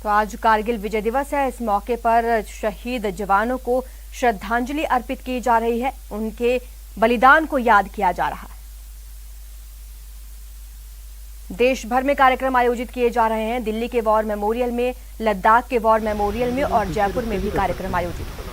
तो आज कारगिल विजय दिवस है। इस मौके पर शहीद जवानों को श्रद्धांजलि अर्पित की जा रही है, उनके बलिदान को याद किया जा रहा है। देश भर में कार्यक्रम आयोजित किए जा रहे हैं। दिल्ली के वॉर मेमोरियल में, लद्दाख के वॉर मेमोरियल में और जयपुर में भी कार्यक्रम आयोजित हुए।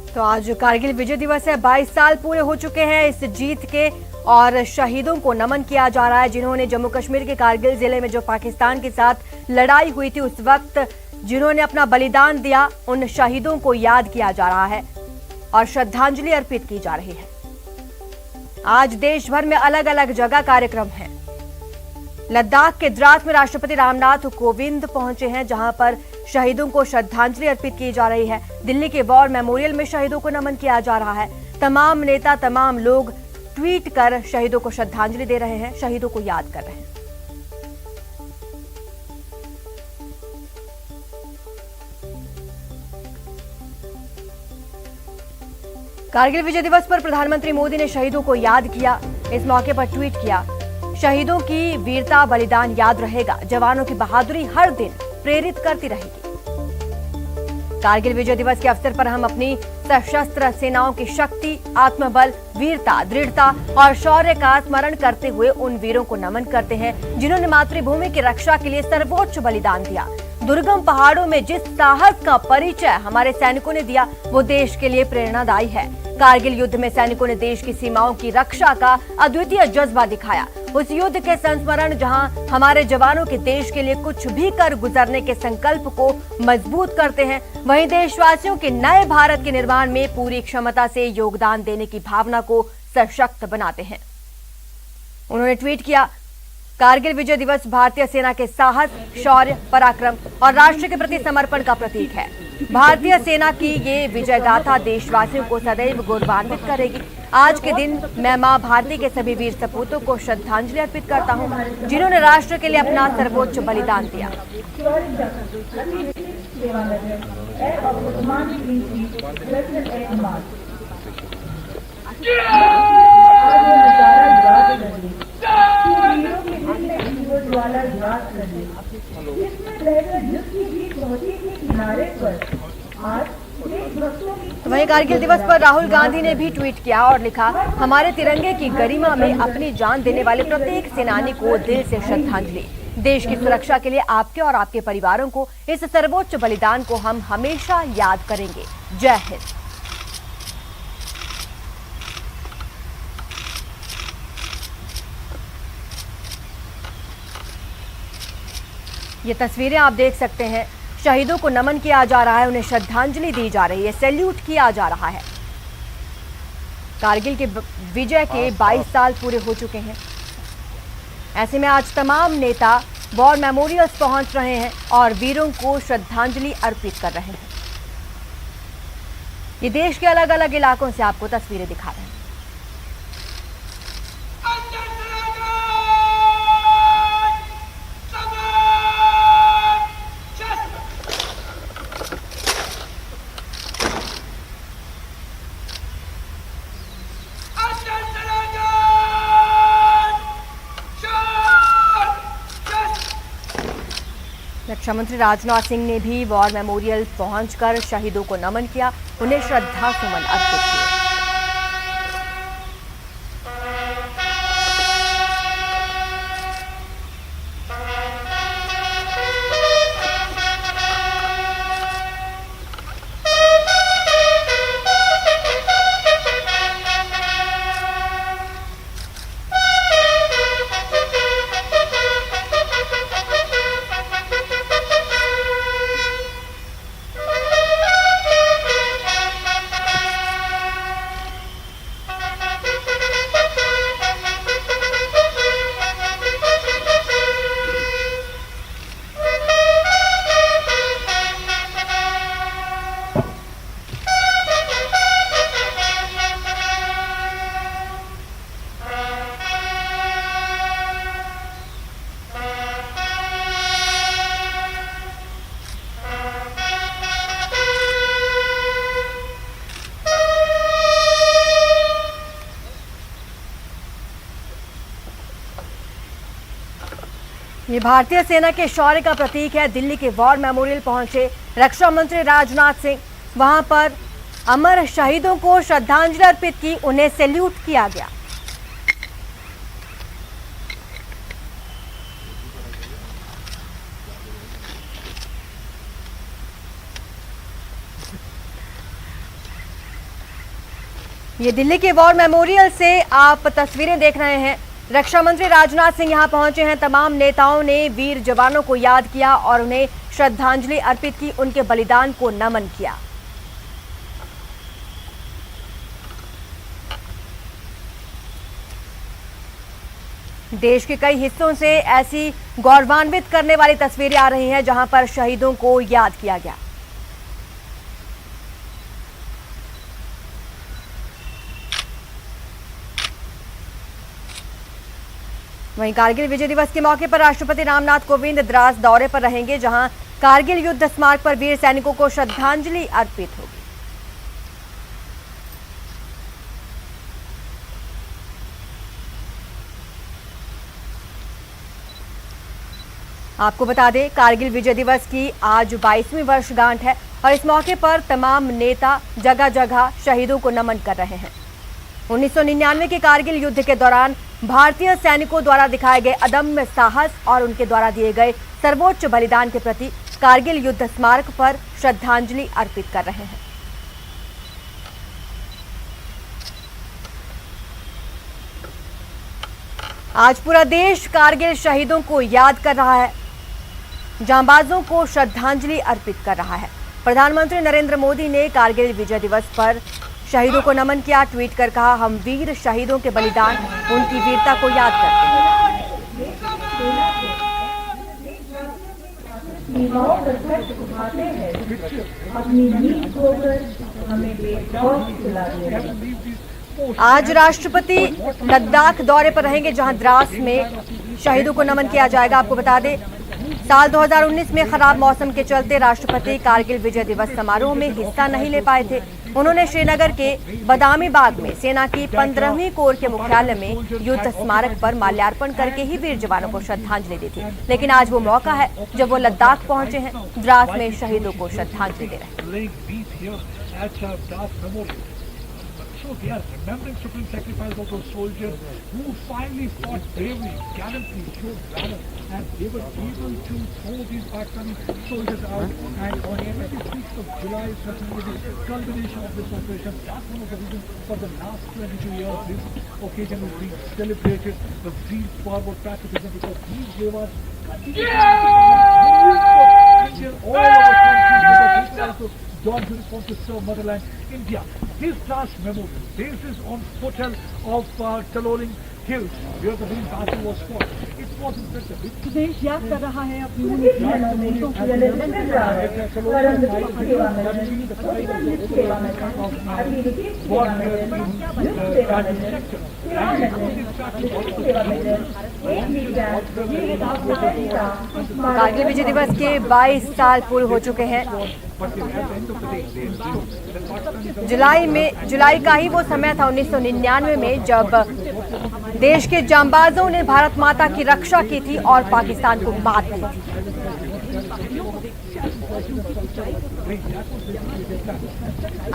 तो आज कारगिल विजय दिवस है। 22 साल पूरे हो चुके हैं इस जीत के और शहीदों को नमन किया जा रहा है, जिन्होंने जम्मू कश्मीर के कारगिल जिले में जो पाकिस्तान के साथ लड़ाई हुई थी उस वक्त जिन्होंने अपना बलिदान दिया, उन शहीदों को याद किया जा रहा है और श्रद्धांजलि अर्पित की जा रही है। आज देश भर में अलग अलग जगह कार्यक्रम है। लद्दाख के द्रास में राष्ट्रपति रामनाथ कोविंद पहुंचे हैं, जहां पर शहीदों को श्रद्धांजलि अर्पित की जा रही है। दिल्ली के वॉर मेमोरियल में शहीदों को नमन किया जा रहा है। तमाम नेता, तमाम लोग ट्वीट कर शहीदों को श्रद्धांजलि दे रहे हैं, शहीदों को याद कर रहे हैं। कारगिल विजय दिवस पर प्रधानमंत्री मोदी ने शहीदों को याद किया। इस मौके पर ट्वीट किया, शहीदों की वीरता बलिदान याद रहेगा, जवानों की बहादुरी हर दिन प्रेरित करती रहेगी। कारगिल विजय दिवस के अवसर पर हम अपनी सशस्त्र सेनाओं की शक्ति, आत्मबल, वीरता, दृढ़ता और शौर्य का स्मरण करते हुए उन वीरों को नमन करते हैं जिन्होंने मातृभूमि की रक्षा के लिए सर्वोच्च बलिदान दिया। दुर्गम पहाड़ों में जिस साहस का परिचय हमारे सैनिकों ने दिया वो देश के लिए प्रेरणादायी है। कारगिल युद्ध में सैनिकों ने देश की सीमाओं की रक्षा का अद्वितीय जज्बा दिखाया। उस युद्ध के संस्मरण जहां हमारे जवानों के देश के लिए कुछ भी कर गुजरने के संकल्प को मजबूत करते हैं, वहीं देशवासियों के नए भारत के निर्माण में पूरी क्षमता से योगदान देने की भावना को सशक्त बनाते हैं। उन्होंने ट्वीट किया, कारगिल विजय दिवस भारतीय सेना के साहस, शौर्य, पराक्रम और राष्ट्र के प्रति समर्पण का प्रतीक है। भारतीय सेना की ये विजय गाथा देशवासियों को सदैव गौरवान्वित करेगी। आज के दिन मैं मां भारती के सभी वीर सपूतों को श्रद्धांजलि अर्पित करता हूं, जिन्होंने राष्ट्र के लिए अपना सर्वोच्च बलिदान दिया। वहीं कारगिल दिवस पर राहुल गांधी ने भी ट्वीट किया और लिखा, हमारे तिरंगे की गरिमा में अपनी जान देने वाले प्रत्येक सेनानी को दिल से श्रद्धांजलि। देश की सुरक्षा के लिए आपके और आपके परिवारों को इस सर्वोच्च बलिदान को हम हमेशा याद करेंगे। जय हिंद। ये तस्वीरें आप देख सकते हैं, शहीदों को नमन किया जा रहा है, उन्हें श्रद्धांजलि दी जा रही है, सैल्यूट किया जा रहा है। कारगिल के विजय के 22 साल पूरे हो चुके हैं। ऐसे में आज तमाम नेता वॉर मेमोरियल्स पहुंच रहे हैं और वीरों को श्रद्धांजलि अर्पित कर रहे हैं। ये देश के अलग अलग इलाकों से आपको तस्वीरें दिखा रहे हैं। रक्षा मंत्री राजनाथ सिंह ने भी वॉर मेमोरियल पहुंचकर शहीदों को नमन किया, उन्हें श्रद्धा सुमन अर्पित किए। ये भारतीय सेना के शौर्य का प्रतीक है। दिल्ली के वॉर मेमोरियल पहुंचे रक्षा मंत्री राजनाथ सिंह। वहां पर अमर शहीदों को श्रद्धांजलि अर्पित की, उन्हें सैल्यूट किया गया। ये दिल्ली के वॉर मेमोरियल से आप तस्वीरें देख रहे हैं। रक्षा मंत्री राजनाथ सिंह यहां पहुंचे हैं। तमाम नेताओं ने वीर जवानों को याद किया और उन्हें श्रद्धांजलि अर्पित की, उनके बलिदान को नमन किया। देश के कई हिस्सों से ऐसी गौरवान्वित करने वाली तस्वीरें आ रही हैं जहां पर शहीदों को याद किया गया। वहीं कारगिल विजय दिवस के मौके पर राष्ट्रपति रामनाथ कोविंद द्रास दौरे पर रहेंगे, जहां कारगिल युद्ध स्मारक पर वीर सैनिकों को श्रद्धांजलि अर्पित होगी। आपको बता दें, कारगिल विजय दिवस की आज 22वीं वर्षगांठ है और इस मौके पर तमाम नेता जगह जगह शहीदों को नमन कर रहे हैं। 1999 के कारगिल युद्ध के दौरान भारतीय सैनिकों द्वारा दिखाए गए अदम्य साहस और उनके द्वारा दिए गए सर्वोच्च बलिदान के प्रति कारगिल युद्ध स्मारक पर श्रद्धांजलि अर्पित कर रहे हैं। आज पूरा देश कारगिल शहीदों को याद कर रहा है, जांबाजों को श्रद्धांजलि अर्पित कर रहा है। प्रधानमंत्री नरेंद्र मोदी ने कारगिल विजय दिवस पर शहीदों को नमन किया। ट्वीट कर कहा, हम वीर शहीदों के बलिदान, उनकी वीरता को याद करते हैं। आज राष्ट्रपति लद्दाख दौरे पर रहेंगे, जहां द्रास में शहीदों को नमन किया जाएगा। आपको बता दें, साल 2019 में खराब मौसम के चलते राष्ट्रपति कारगिल विजय दिवस समारोह में हिस्सा नहीं ले पाए थे। उन्होंने श्रीनगर के बदामी बाग में सेना की 15वीं कोर के मुख्यालय में युद्ध स्मारक पर माल्यार्पण करके ही वीर जवानों को श्रद्धांजलि दी थी। लेकिन आज वो मौका है जब वो लद्दाख पहुंचे हैं, द्रास में शहीदों को श्रद्धांजलि दे रहे हैं। So they are remembering supreme sacrifice of those soldiers who finally fought bravely, gallantly, showed valor, and they were able to throw these Pakistani soldiers out. And on 26th of July is certainly the culmination of this operation. That's one of the reasons for the last 22 years this occasion is being celebrated, the Veer Forward Patriotism, because these Devas all over countries, also John Uniform to serve motherland India. This last memorial, this is on hotel of Taloling Hills, where the main battle was fought. It was impressive. देश याद कर रहा है अपनी उन कारगिल विजय दिवस के 22 साल पूरे हो चुके हैं। जुलाई का ही वो समय था 1999 में, जब देश के जांबाजों ने भारत माता की रक्षा की थी और पाकिस्तान को मात दी थी।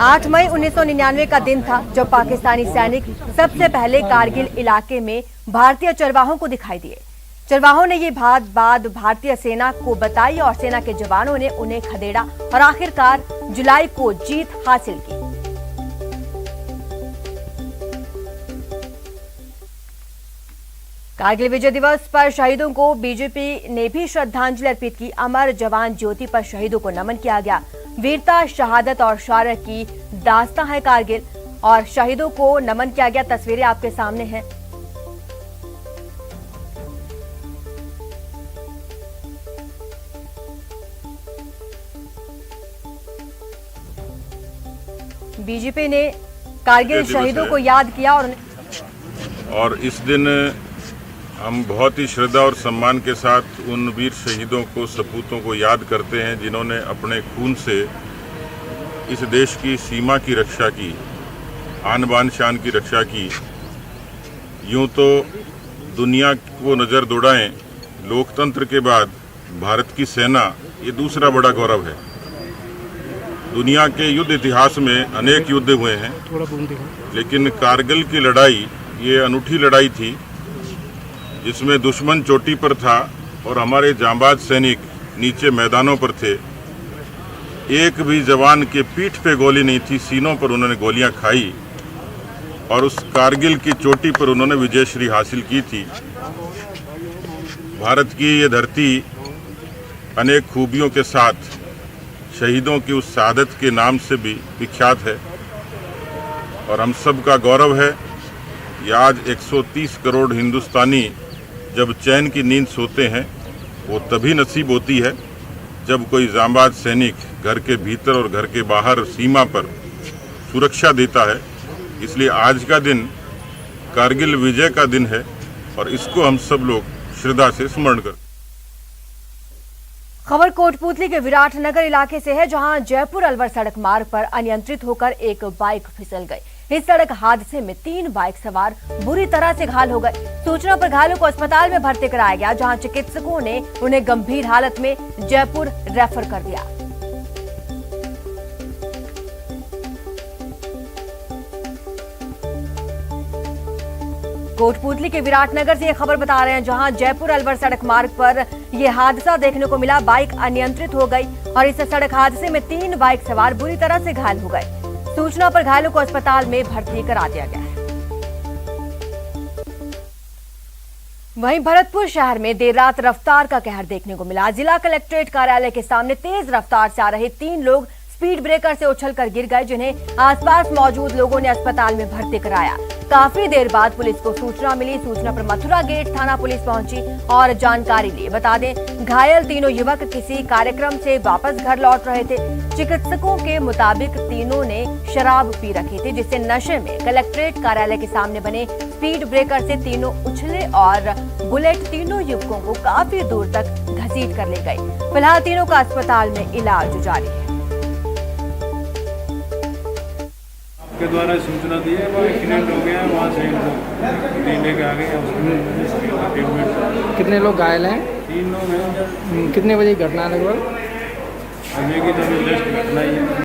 8 मई 1999 का दिन था जब पाकिस्तानी सैनिक सबसे पहले कारगिल इलाके में भारतीय चरवाहों को दिखाई दिए। चरवाहों ने ये बात भारतीय सेना को बताई और सेना के जवानों ने उन्हें खदेड़ा और आखिरकार जुलाई को जीत हासिल की। कारगिल विजय दिवस पर शहीदों को बीजेपी ने भी श्रद्धांजलि अर्पित की। अमर जवान ज्योति पर शहीदों को नमन किया गया। वीरता, शहादत और शौर्य की दास्तां है कारगिल, और शहीदों को नमन किया गया। तस्वीरें आपके सामने हैं। बीजेपी ने कारगिल शहीदों को याद किया और इस दिन हम बहुत ही श्रद्धा और सम्मान के साथ उन वीर शहीदों को, सपूतों को याद करते हैं जिन्होंने अपने खून से इस देश की सीमा की रक्षा की, आन बान शान की रक्षा की। यूं तो दुनिया को नज़र दौड़ाएं, लोकतंत्र के बाद भारत की सेना ये दूसरा बड़ा गौरव है। दुनिया के युद्ध इतिहास में अनेक युद्ध हुए हैं, लेकिन कारगिल की लड़ाई ये अनूठी लड़ाई थी जिसमें दुश्मन चोटी पर था और हमारे जांबाज सैनिक नीचे मैदानों पर थे। एक भी जवान के पीठ पे गोली नहीं थी, सीनों पर उन्होंने गोलियां खाई और उस कारगिल की चोटी पर उन्होंने विजयश्री हासिल की थी। भारत की ये धरती अनेक खूबियों के साथ शहीदों की उस शहादत के नाम से भी विख्यात है और हम सब का गौरव है कि आज 130 करोड़ हिंदुस्तानी जब चैन की नींद सोते हैं वो तभी नसीब होती है जब कोई जांबाज सैनिक घर के भीतर और घर के बाहर सीमा पर सुरक्षा देता है। इसलिए आज का दिन कारगिल विजय का दिन है और इसको हम सब लोग श्रद्धा से स्मरण करते हैं। खबर कोटपूतली के विराटनगर इलाके से है, जहां जयपुर अलवर सड़क मार्ग पर अनियंत्रित होकर एक बाइक फिसल गई। इस सड़क हादसे में 3 बाइक सवार बुरी तरह से घायल हो गए। सूचना पर घायलों को अस्पताल में भर्ती कराया गया, जहां चिकित्सकों ने उन्हें गंभीर हालत में जयपुर रेफर कर दिया। कोटपूतली के विराटनगर से ये खबर बता रहे हैं, जहां जयपुर अलवर सड़क मार्ग पर यह हादसा देखने को मिला। बाइक अनियंत्रित हो गई और इस सड़क हादसे में 3 बाइक सवार बुरी तरह से घायल हो गए। सूचना पर घायलों को अस्पताल में भर्ती करा दिया गया है। वहीं भरतपुर शहर में देर रात रफ्तार का कहर देखने को मिला। जिला कलेक्ट्रेट कार्यालय के सामने तेज रफ्तार से आ रहे 3 लोग स्पीड ब्रेकर से उछलकर गिर गए, जिन्हें आसपास मौजूद लोगों ने अस्पताल में भर्ती कराया। काफी देर बाद पुलिस को सूचना मिली। सूचना पर मथुरा गेट थाना पुलिस पहुंची और जानकारी ली। बता दें, घायल तीनों युवक किसी कार्यक्रम से वापस घर लौट रहे थे। चिकित्सकों के मुताबिक तीनों ने शराब पी रखी थी, जिससे नशे में कलेक्ट्रेट कार्यालय के सामने बने स्पीड ब्रेकर से तीनों उछले और बुलेट तीनों युवकों को काफी दूर तक घसीट कर ले गई। फिलहाल तीनों का अस्पताल में इलाज जारी है। के द्वारा सूचना दी है, वहाँ एक्सीडेंट हो गया है, वहाँ से इनको लेके आ गए हैं। कितने लोग घायल हैं? 3 लोग हैं। कितने बजे घटना लगभग? अभी की तो जस्ट घटना ही है।